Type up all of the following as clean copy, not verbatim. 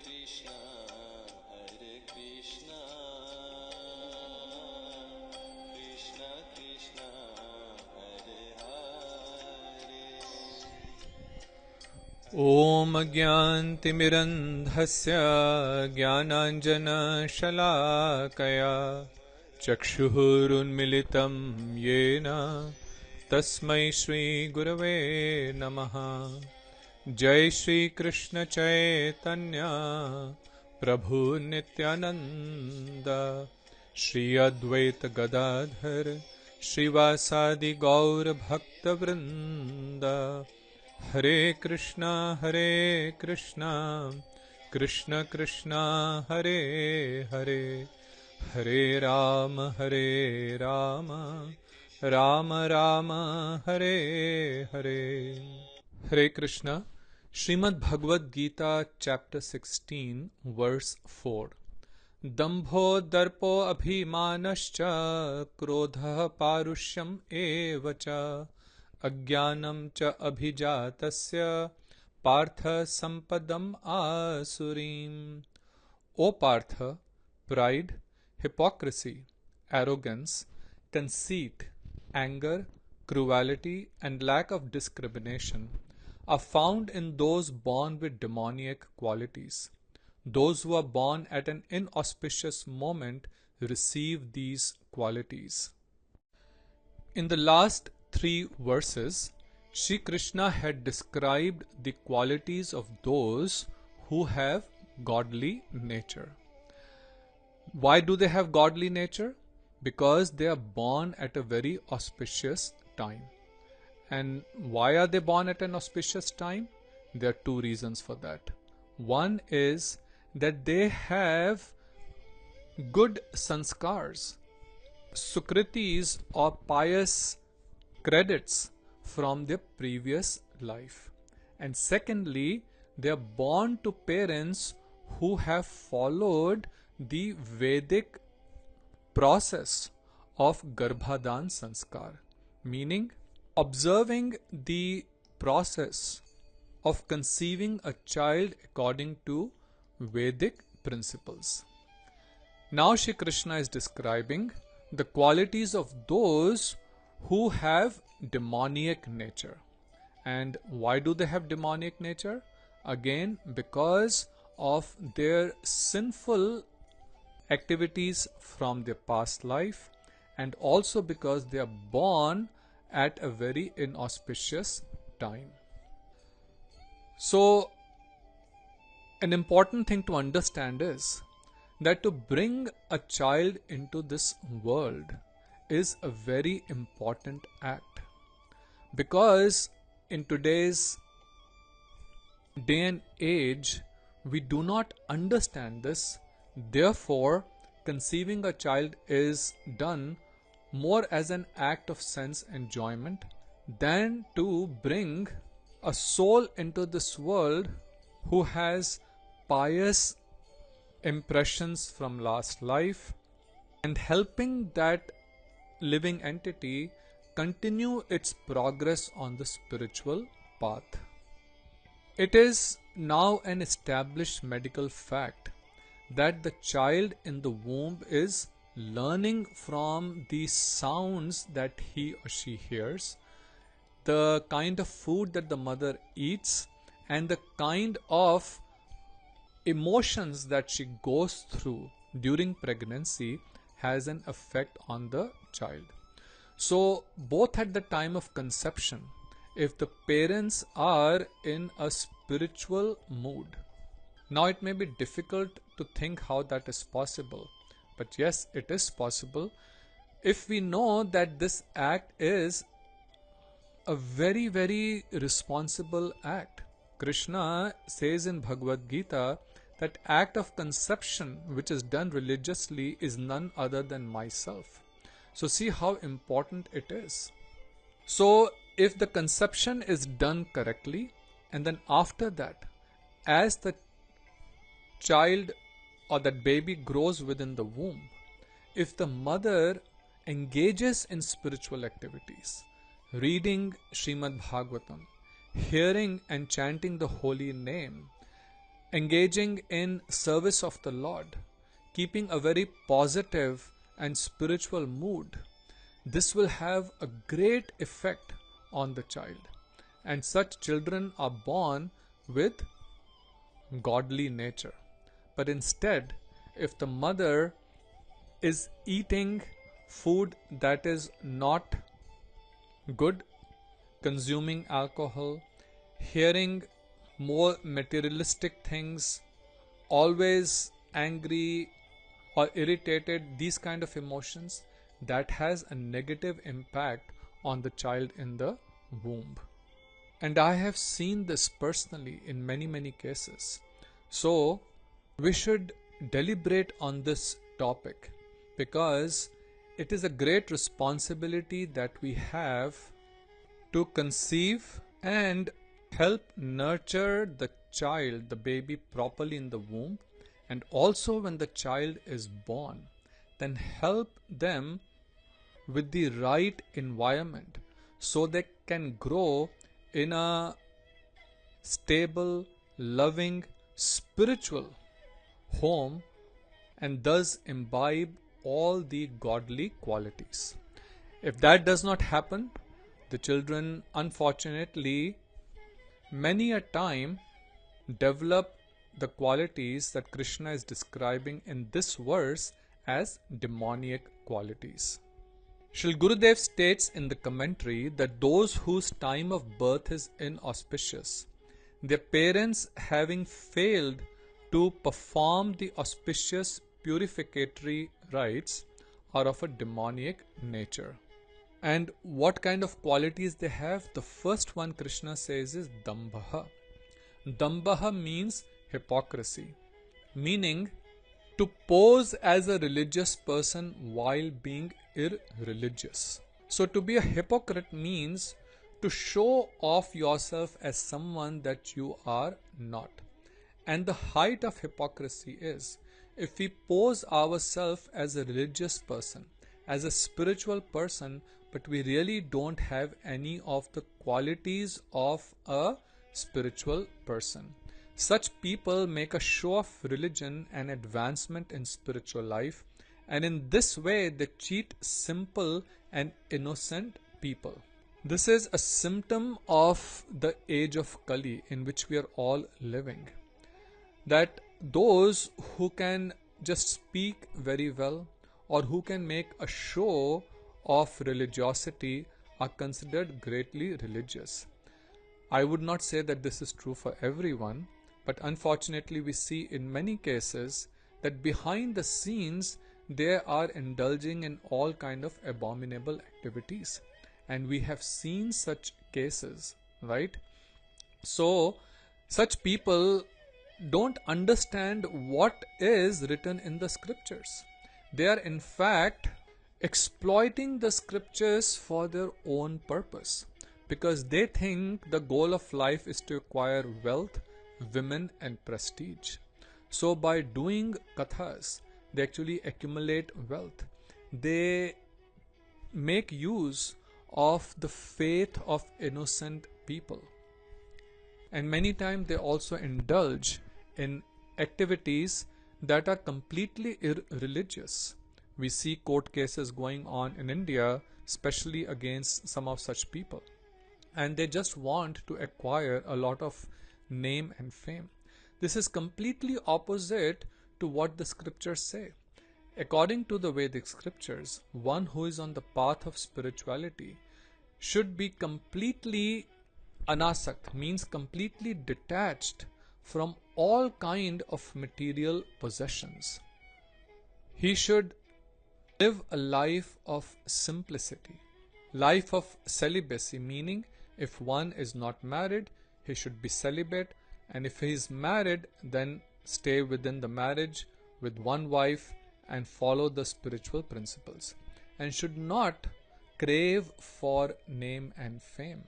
Krishna, Hare Krishna, Krishna Krishna, Hare Hare. ॐ ज्ञानतिमिरन्धस्य ज्ञानाञ्जनशलाकया चक्षुरुन्मिलितं येन तस्मै श्रीगुरवे नमः। जय श्रीकृष्ण चैतन्य प्रभु नित्यानन्द श्री अद्वैत गदाधर श्रीवासादि गौर भक्तवृन्द। हरे कृष्णा कृष्ण कृष्णा हरे हरे, हरे Ram Ram Ram Hare Hare. Hare Krishna. Srimad Bhagavad Gita chapter 16 verse 4. Dambho darpo abhimanascha krodha parushyam evacha ajnanam cha abhijatasya partha sampadam asurim. O Partha, pride, hypocrisy, arrogance, conceit, anger, cruelty and lack of discrimination are found in those born with demoniac qualities. Those who are born at an inauspicious moment receive these qualities. In the last 3 verses, Shri Krishna had described the qualities of those who have godly nature. Why do they have godly nature? Because they are born at a very auspicious time. And why are they born at an auspicious time? There are 2 reasons for that. One is that they have good sanskars, sukritis or pious credits from their previous life. And secondly, they are born to parents who have followed the Vedic process of Garbhadan Sanskar, meaning observing the process of conceiving a child according to Vedic principles. Now Shri Krishna is describing the qualities of those who have demoniac nature. And why do they have demoniac nature? Again, because of their sinful activities from their past life, and also because they are born at a very inauspicious time. So, an important thing to understand is that to bring a child into this world is a very important act, because in today's day and age we do not understand this. Therefore, conceiving a child is done more as an act of sense enjoyment than to bring a soul into this world who has pious impressions from last life, and helping that living entity continue its progress on the spiritual path. It is now an established medical fact that the child in the womb is learning from the sounds that he or she hears, the kind of food that the mother eats, and the kind of emotions that she goes through during pregnancy has an effect on the child. So, both at the time of conception, if the parents are in a spiritual mood, now it may be difficult to think how that is possible, but yes, it is possible if we know that this act is a very, very responsible act. Krishna says in Bhagavad Gita that act of conception which is done religiously is none other than myself. So see how important it is. So if the conception is done correctly, and then after that, as the child or that baby grows within the womb, if the mother engages in spiritual activities, reading Srimad Bhagavatam, hearing and chanting the holy name, engaging in service of the Lord, keeping a very positive and spiritual mood, this will have a great effect on the child. And such children are born with godly nature. But instead, if the mother is eating food that is not good, consuming alcohol, hearing more materialistic things, always angry or irritated, these kind of emotions, that has a negative impact on the child in the womb. And I have seen this personally in many cases. So we should deliberate on this topic, because it is a great responsibility that we have to conceive and help nurture the child, the baby, properly in the womb, and also when the child is born, then help them with the right environment so they can grow in a stable, loving, spiritual home, and thus imbibe all the godly qualities. If that does not happen, the children unfortunately many a time develop the qualities that Krishna is describing in this verse as demoniac qualities. Shri Gurudev states in the commentary that those whose time of birth is inauspicious, their parents having failed to perform the auspicious purificatory rites, are of a demoniac nature. And what kind of qualities they have? The first one Krishna says is Dambha. Dambha means hypocrisy, meaning to pose as a religious person while being irreligious. So to be a hypocrite means to show off yourself as someone that you are not. And the height of hypocrisy is if we pose ourselves as a religious person, as a spiritual person, but we really don't have any of the qualities of a spiritual person. Such people make a show of religion and advancement in spiritual life, and in this way they cheat simple and innocent people. This is a symptom of the age of Kali in which we are all living. That those who can just speak very well or who can make a show of religiosity are considered greatly religious. I would not say that this is true for everyone, but unfortunately we see in many cases that behind the scenes they are indulging in all kind of abominable activities, and we have seen such cases, right? So such people don't understand what is written in the scriptures. They are in fact exploiting the scriptures for their own purpose, because they think the goal of life is to acquire wealth, women and prestige. So by doing kathas, they actually accumulate wealth. They make use of the faith of innocent people. And many times they also indulge in activities that are completely irreligious. We see court cases going on in India, especially against some of such people. And they just want to acquire a lot of name and fame. This is completely opposite to what the scriptures say. According to the Vedic scriptures, one who is on the path of spirituality should be completely anasakt, means completely detached from all kind of material possessions. He should live a life of simplicity, life of celibacy, meaning if one is not married, he should be celibate, and if he is married, then stay within the marriage with one wife and follow the spiritual principles, and should not crave for name and fame.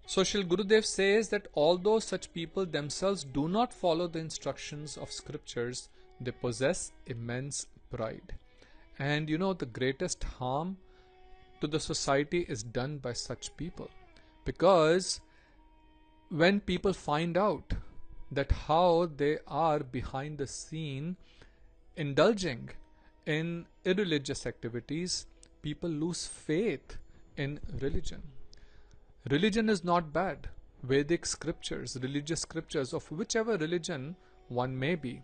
So Shri Gurudev says that although such people themselves do not follow the instructions of scriptures, they possess immense pride. And the greatest harm to the society is done by such people. Because when people find out that how they are behind the scene indulging in irreligious activities, people lose faith in religion. Religion is not bad. Vedic scriptures, religious scriptures of whichever religion one may be,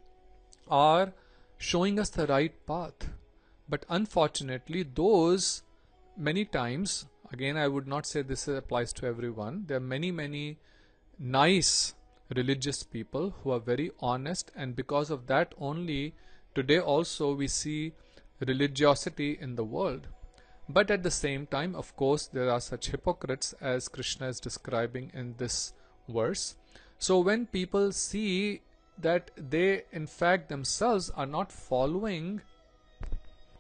are showing us the right path. But unfortunately, those many times, again, I would not say this applies to everyone, there are many nice religious people who are very honest, and because of that only, today also we see religiosity in the world. But at the same time, of course, there are such hypocrites as Krishna is describing in this verse. So when people see that they in fact themselves are not following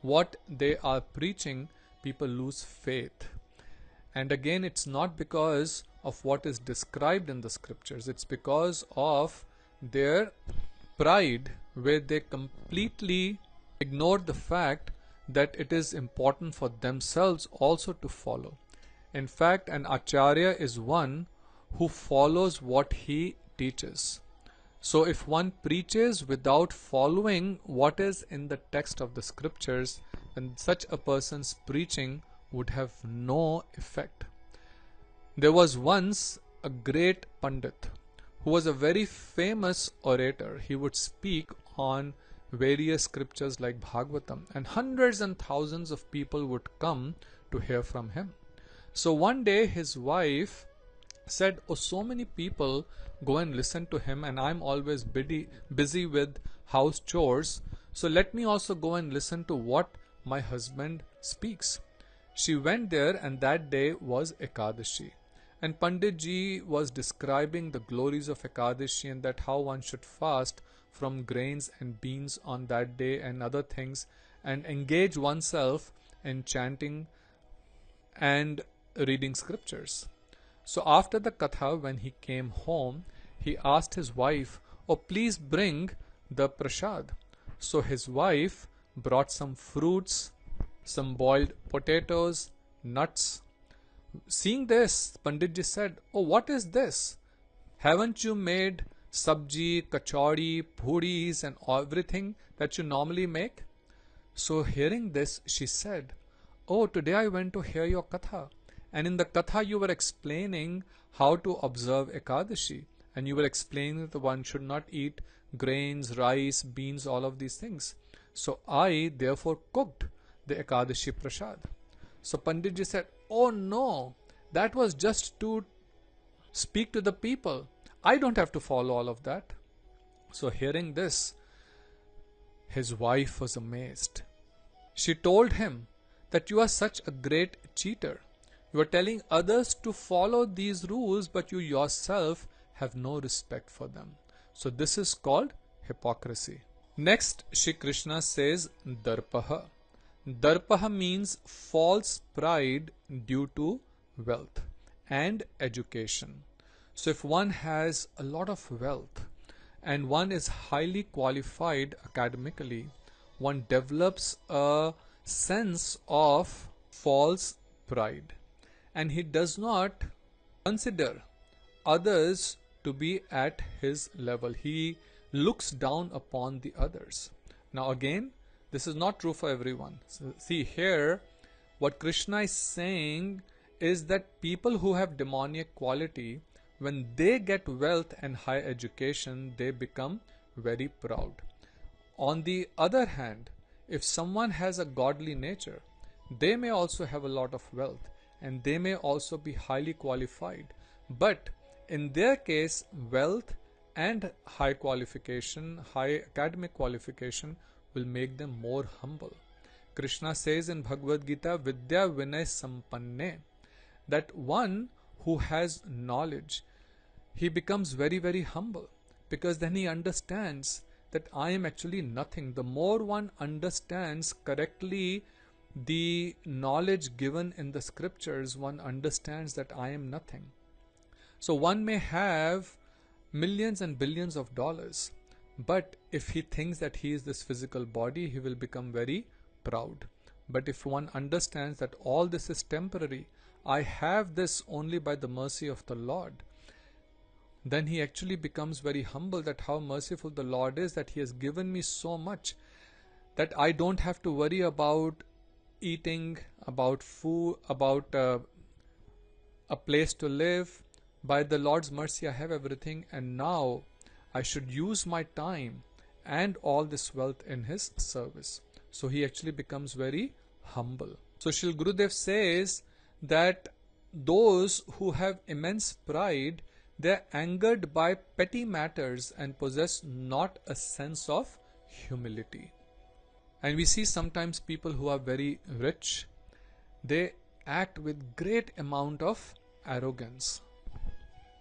what they are preaching, people lose faith. And again, it's not because of what is described in the scriptures, it's because of their pride, where they completely ignore the fact that it is important for themselves also to follow. In fact, an acharya is one who follows what he teaches. So if one preaches without following what is in the text of the scriptures, then such a person's preaching would have no effect. There was once a great Pandit who was a very famous orator. He would speak on various scriptures like Bhagavatam, and hundreds and thousands of people would come to hear from him. So one day his wife said, "Oh, so many people go and listen to him, and I'm always busy with house chores, so let me also go and listen to what my husband speaks." She went there, and that day was Ekadashi. And Panditji was describing the glories of Ekadashi and that how one should fast from grains and beans on that day and other things, and engage oneself in chanting and reading scriptures. So after the katha, when he came home, he asked his wife, "Oh, please bring the prasad." So his wife brought some fruits, some boiled potatoes, nuts. Seeing this, Panditji said, "Oh, what is this? Haven't you made sabji, kachori, puris and everything that you normally make?" So hearing this, she said, "Oh, today I went to hear your katha, and in the katha you were explaining how to observe Ekadashi, and you were explaining that one should not eat grains, rice, beans, all of these things. So I therefore cooked the Ekadashi prasad." So Panditji said, "Oh no, that was just to speak to the people. I don't have to follow all of that." So hearing this, his wife was amazed. She told him that you are such a great cheater. You are telling others to follow these rules, but you yourself have no respect for them. So this is called hypocrisy. Next, Shri Krishna says darpaha. Darpaha means false pride due to wealth and education. So if one has a lot of wealth and one is highly qualified academically, one develops a sense of false pride, and he does not consider others to be at his level. He looks down upon the others. Now again, this is not true for everyone. So see here, what Krishna is saying is that people who have demoniac quality, when they get wealth and high education, they become very proud. On the other hand, if someone has a godly nature, they may also have a lot of wealth and they may also be highly qualified. But in their case, wealth and high qualification, high academic qualification will make them more humble. Krishna says in Bhagavad Gita, Vidya Vinay Sampanne, that one who has knowledge, he becomes very, very humble, because then he understands that I am actually nothing. The more one understands correctly the knowledge given in the scriptures, one understands that I am nothing. So one may have millions and billions of dollars, but if he thinks that he is this physical body, he will become very proud. But if one understands that all this is temporary, I have this only by the mercy of the Lord, then he actually becomes very humble, that how merciful the Lord is, that he has given me so much that I don't have to worry about eating, about food, about a place to live. By the Lord's mercy, I have everything, and now I should use my time and all this wealth in his service. So he actually becomes very humble. So Shri Gurudev says that those who have immense pride, they are angered by petty matters and possess not a sense of humility. And we see sometimes people who are very rich, they act with great amount of arrogance.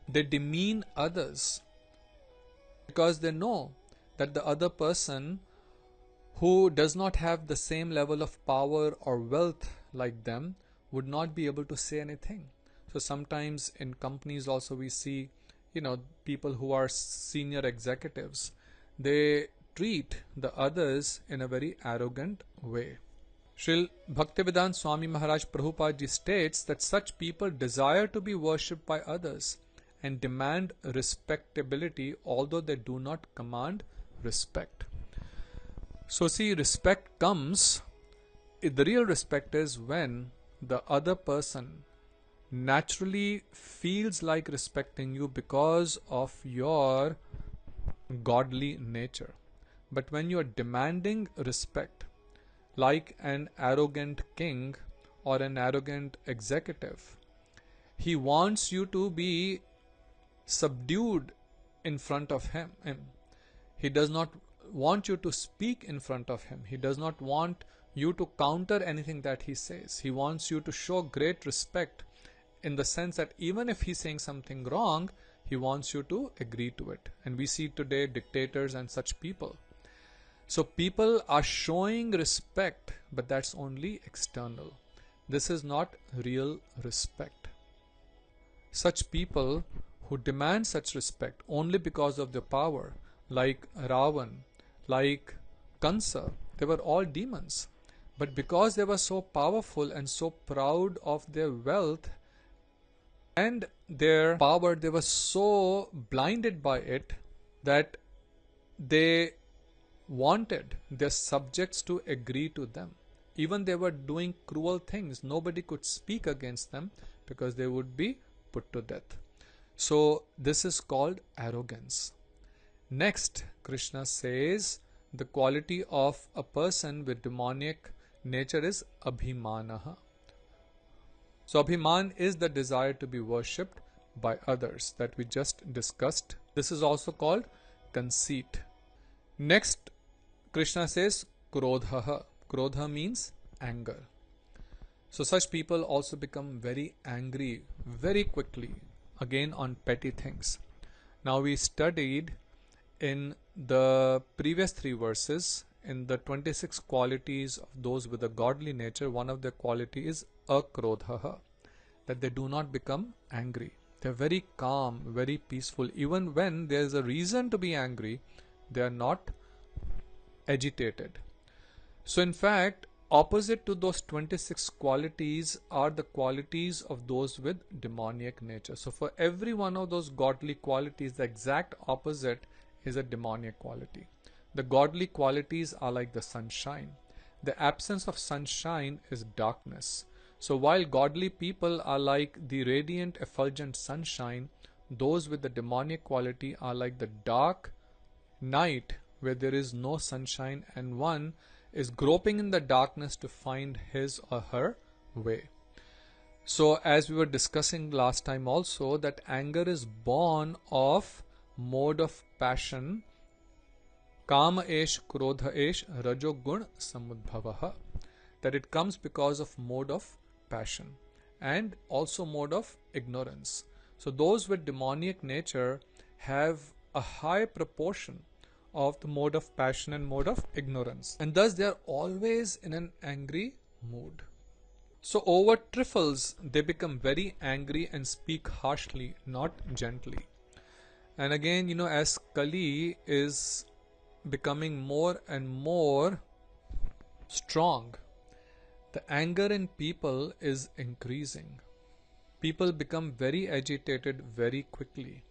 They demean others because they know that the other person who does not have the same level of power or wealth like them would not be able to say anything. So sometimes in companies also we see, people who are senior executives, they treat the others in a very arrogant way. Srila Bhaktivedanta Swami Maharaj Prabhupada ji states that such people desire to be worshipped by others and demand respectability, although they do not command respect. So see, respect comes, the real respect is when the other person naturally feels like respecting you because of your godly nature. But when you are demanding respect, like an arrogant king or an arrogant executive, he wants you to be subdued in front of him. He does not want you to speak in front of him. He does not want you to counter anything that he says. He wants you to show great respect in the sense that even if he's saying something wrong, he wants you to agree to it. And we see today dictators and such people. So people are showing respect, but that's only external. This is not real respect. Such people who demand such respect only because of their power, like Ravan, like Kansa, they were all demons. But because they were so powerful and so proud of their wealth and their power, they were so blinded by it that they wanted their subjects to agree to them. Even they were doing cruel things, nobody could speak against them because they would be put to death. So this is called arrogance. Next, Krishna says the quality of a person with demoniac nature is abhimanaha. So abhiman is the desire to be worshipped by others that we just discussed. This is also called conceit. Next, Krishna says krodha. Krodha means anger. So such people also become very angry very quickly, again on petty things. Now we studied in the previous 3 verses, in the 26 qualities of those with a godly nature, one of their quality is akrodha, that they do not become angry. They are very calm, very peaceful. Even when there is a reason to be angry, they are not agitated. So in fact, opposite to those 26 qualities are the qualities of those with demoniac nature. So for every one of those godly qualities, the exact opposite is a demoniac quality. The godly qualities are like the sunshine. The absence of sunshine is darkness. So while godly people are like the radiant effulgent sunshine, those with the demoniac quality are like the dark night where there is no sunshine and one is groping in the darkness to find his or her way. So as we were discussing last time also, that anger is born of mode of passion, kama esh krodha esh rajo gun samudbhavaha, that it comes because of mode of passion and also mode of ignorance. So those with demoniac nature have a high proportion of the mode of passion and mode of ignorance, and thus they are always in an angry mood. So over trifles they become very angry and speak harshly, not gently. And again, as Kali is becoming more and more strong, the anger in people is increasing. People become very agitated very quickly.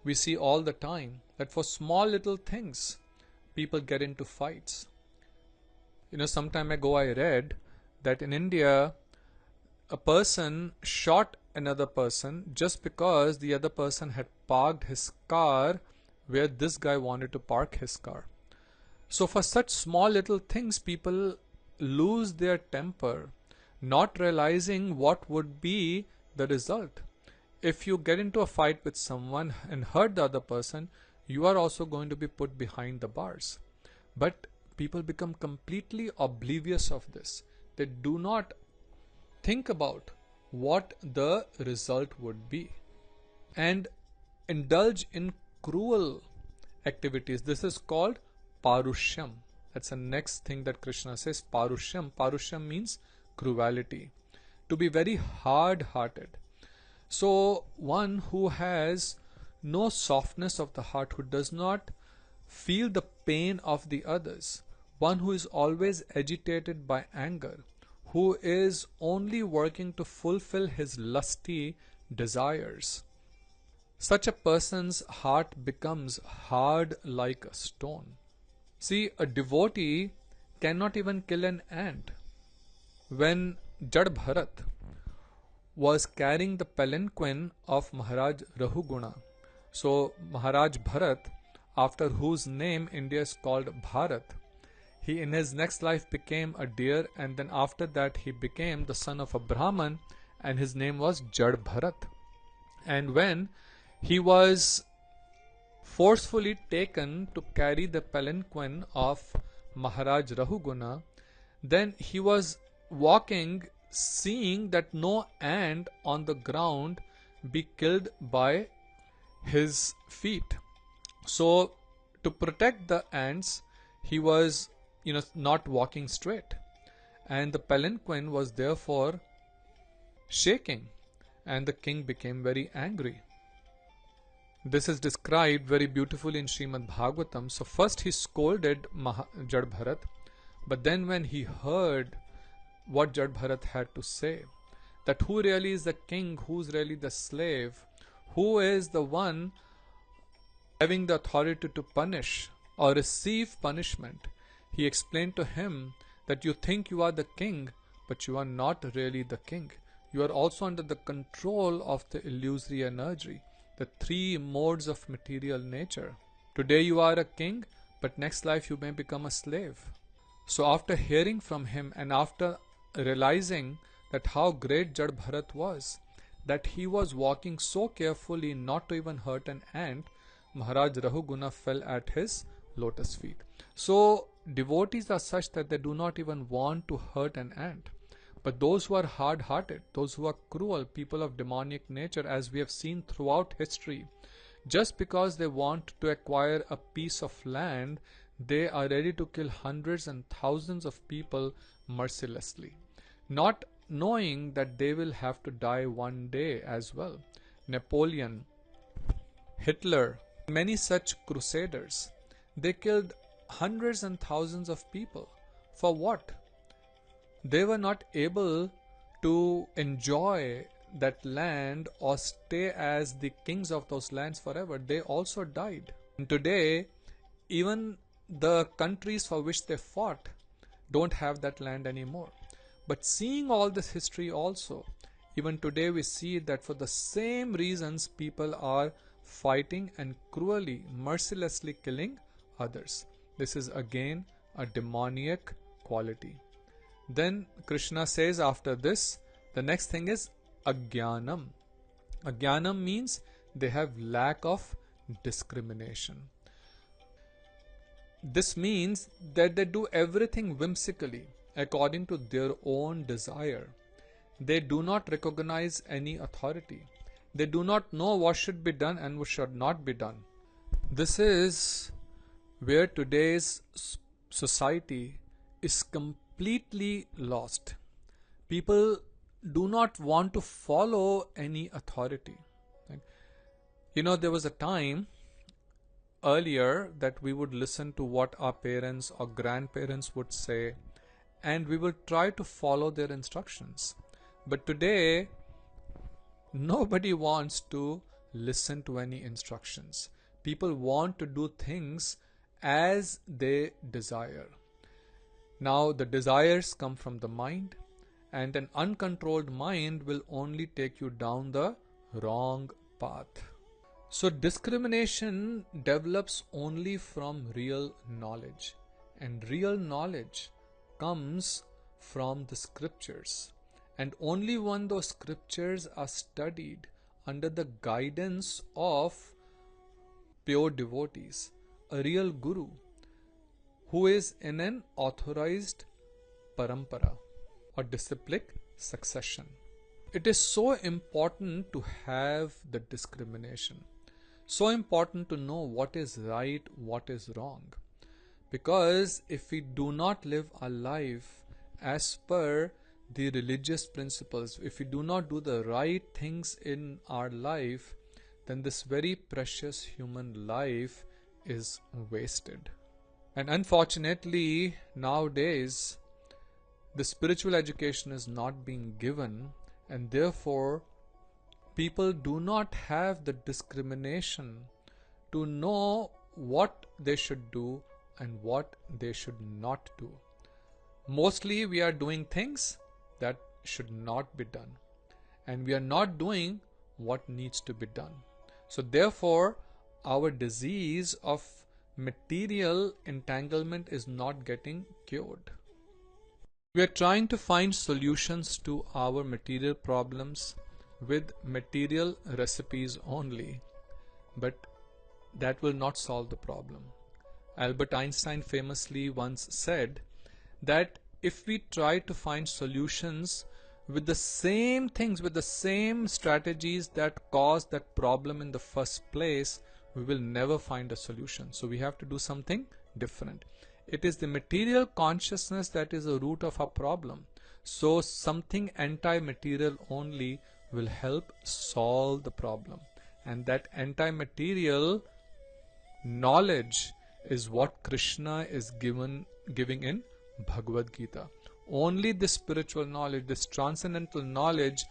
We see all the time that for small little things, people get into fights. Some time ago I read that in India, a person shot another person just because the other person had parked his car where this guy wanted to park his car. So for such small little things, people lose their temper, not realizing what would be the result. If you get into a fight with someone and hurt the other person, you are also going to be put behind the bars. But people become completely oblivious of this. They do not think about what the result would be and indulge in cruel activities. This is called parushyam. That's the next thing that Krishna says, parushyam. Parushyam means cruelty, to be very hard-hearted. So one who has no softness of the heart, who does not feel the pain of the others, one who is always agitated by anger, who is only working to fulfill his lusty desires, such a person's heart becomes hard like a stone. See, a devotee cannot even kill an ant. When Jad Bharat was carrying the palanquin of Maharaj Rahuguna, so Maharaj Bharat, after whose name India is called Bharat, he in his next life became a deer, and then after that he became the son of a Brahman, and his name was Jad Bharat. And when he was forcefully taken to carry the palanquin of Maharaj Rahuguna, then he was walking, seeing that no ant on the ground be killed by his feet. So to protect the ants, he was not walking straight, and the palanquin was therefore shaking, and the king became very angry. This is described very beautifully in Srimad Bhagavatam. So first he scolded Jad Bharat, but then when he heard what Jad Bharat had to say, that who really is the king, who's really the slave, who is the one having the authority to punish or receive punishment, he explained to him that you think you are the king, but you are not really the king. You are also under the control of the illusory energy, the three modes of material nature. Today you are a king, but next life you may become a slave. So after hearing from him and after realizing that how great Jad Bharat was, that he was walking so carefully not to even hurt an ant, Maharaj Rahuguna fell at his lotus feet. So devotees are such that they do not even want to hurt an ant. But those who are hard-hearted, those who are cruel, people of demoniac nature, as we have seen throughout history, just because they want to acquire a piece of land, they are ready to kill hundreds and thousands of people mercilessly, not knowing that they will have to die one day as well. Napoleon, Hitler, many such crusaders, they killed hundreds and thousands of people. For what? They were not able to enjoy that land or stay as the kings of those lands forever. They also died. And today, even the countries for which they fought don't have that land anymore. But seeing all this history also, even today we see that for the same reasons people are fighting and cruelly, mercilessly killing others. This is again a demoniac quality. Then Krishna says after this, the next thing is Ajnanam. Ajnanam means they have lack of discrimination. This means that they do everything whimsically, according to their own desire. They do not recognize any authority. They do not know what should be done and what should not be done. This is where today's society is completely lost. People do not want to follow any authority. There was a time earlier that we would listen to what our parents or grandparents would say, and we would try to follow their instructions. But today, nobody wants to listen to any instructions. People want to do things as they desire. Now, the desires come from the mind, and an uncontrolled mind will only take you down the wrong path. So, discrimination develops only from real knowledge, and real knowledge comes from the scriptures. And only when those scriptures are studied under the guidance of pure devotees, a real guru who is in an authorized parampara or disciplic succession. It is so important to have the discrimination, so important to know what is right, what is wrong. Because if we do not live our life as per the religious principles, if we do not do the right things in our life, then this very precious human life is wasted. And unfortunately, nowadays, the spiritual education is not being given, and therefore, people do not have the discrimination to know what they should do and what they should not do. Mostly, we are doing things that should not be done, and we are not doing what needs to be done. So therefore, our disease of material entanglement is not getting cured. We are trying to find solutions to our material problems with material recipes only, but that will not solve the problem. Albert Einstein famously once said that if we try to find solutions with the same things, with the same strategies that caused that problem in the first place, we will never find a solution. So we have to do something different. It is the material consciousness that is the root of our problem. So something anti-material only will help solve the problem. And that anti-material knowledge is what Krishna is giving in Bhagavad Gita. Only this spiritual knowledge, this transcendental knowledge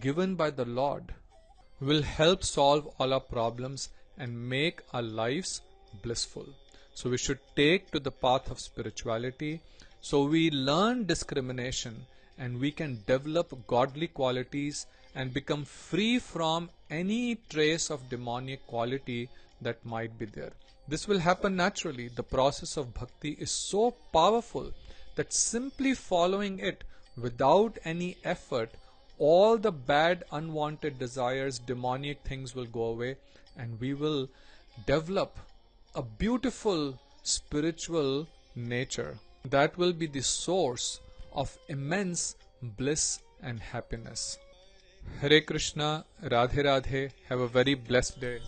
given by the Lord will help solve all our problems and make our lives blissful. So we should take to the path of spirituality. So we learn discrimination and we can develop godly qualities and become free from any trace of demoniac quality that might be there. This will happen naturally. The process of bhakti is so powerful that simply following it without any effort, all the bad unwanted desires, demoniac things will go away, and we will develop a beautiful spiritual nature that will be the source of immense bliss and happiness. Hare Krishna, Radhe Radhe, have a very blessed day.